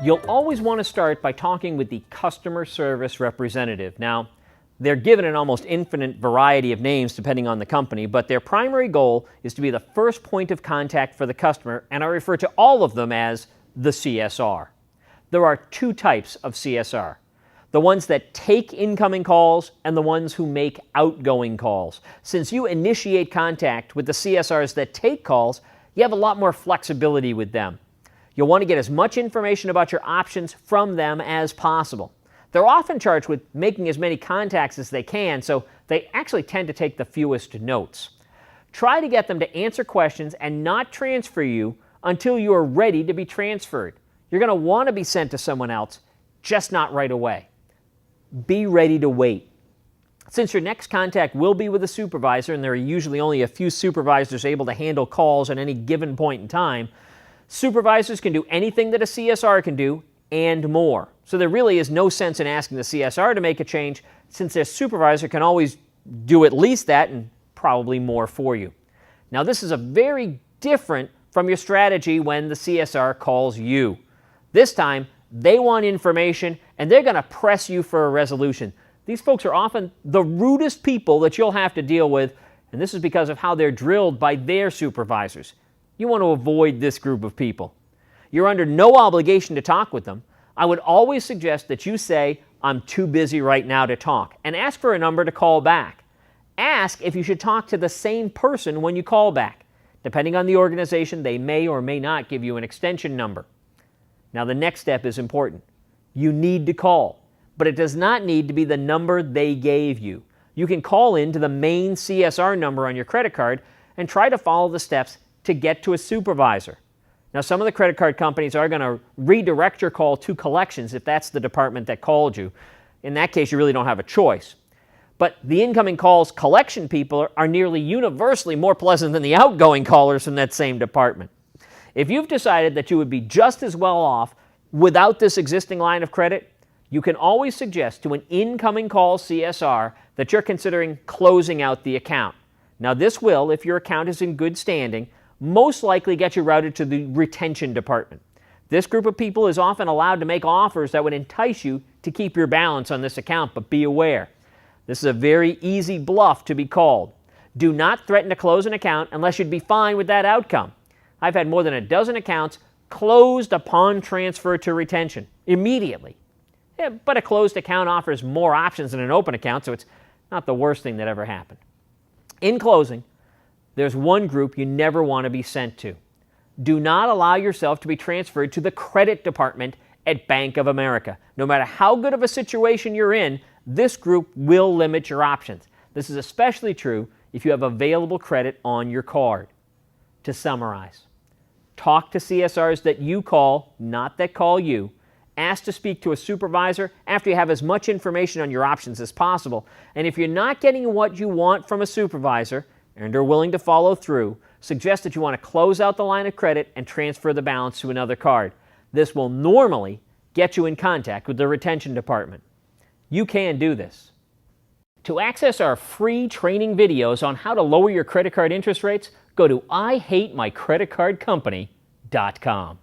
You'll always want to start by talking with the customer service representative. Now, they're given an almost infinite variety of names depending on the company, but their primary goal is to be the first point of contact for the customer, and I refer to all of them as the CSR. There are two types of CSR: the ones that take incoming calls and the ones who make outgoing calls. Since you initiate contact with the CSRs that take calls, you have a lot more flexibility with them. You'll want to get as much information about your options from them as possible. They're often charged with making as many contacts as they can, so they actually tend to take the fewest notes. Try to get them to answer questions and not transfer you until you are ready to be transferred. You're going to want to be sent to someone else, just not right away. Be ready to wait. Since your next contact will be with a supervisor, and there are usually only a few supervisors able to handle calls at any given point in time, supervisors can do anything that a CSR can do and more. So there really is no sense in asking the CSR to make a change, since their supervisor can always do at least that and probably more for you. Now, this is a very different from your strategy when the CSR calls you. This time, they want information and they're going to press you for a resolution. These folks are often the rudest people that you'll have to deal with, and this is because of how they're drilled by their supervisors. You want to avoid this group of people. You're under no obligation to talk with them. I would always suggest that you say, "I'm too busy right now to talk," and ask for a number to call back. Ask if you should talk to the same person when you call back. Depending on the organization, they may or may not give you an extension number. Now, the next step is important. You need to call, but it does not need to be the number they gave you. You can call in to the main CSR number on your credit card and try to follow the steps to get to a supervisor. Now, some of the credit card companies are going to redirect your call to collections if that's the department that called you. In that case, you really don't have a choice. But the incoming calls collection people are nearly universally more pleasant than the outgoing callers from that same department. If you've decided that you would be just as well off without this existing line of credit, you can always suggest to an incoming call CSR that you're considering closing out the account. Now, this will, if your account is in good standing, most likely get you routed to the retention department. This group of people is often allowed to make offers that would entice you to keep your balance on this account, but be aware. This is a very easy bluff to be called. Do not threaten to close an account unless you'd be fine with that outcome. I've had more than a dozen accounts closed upon transfer to retention, immediately. Yeah, but a closed account offers more options than an open account, so it's not the worst thing that ever happened. In closing, there's one group you never want to be sent to. Do not allow yourself to be transferred to the credit department at Bank of America. No matter how good of a situation you're in, this group will limit your options. This is especially true if you have available credit on your card. To summarize, talk to CSRs that you call, not that call you. Ask to speak to a supervisor after you have as much information on your options as possible. And if you're not getting what you want from a supervisor and are willing to follow through, suggest that you want to close out the line of credit and transfer the balance to another card. This will normally get you in contact with the retention department. You can do this. To access our free training videos on how to lower your credit card interest rates, go to IHateMyCreditCardCompany.com.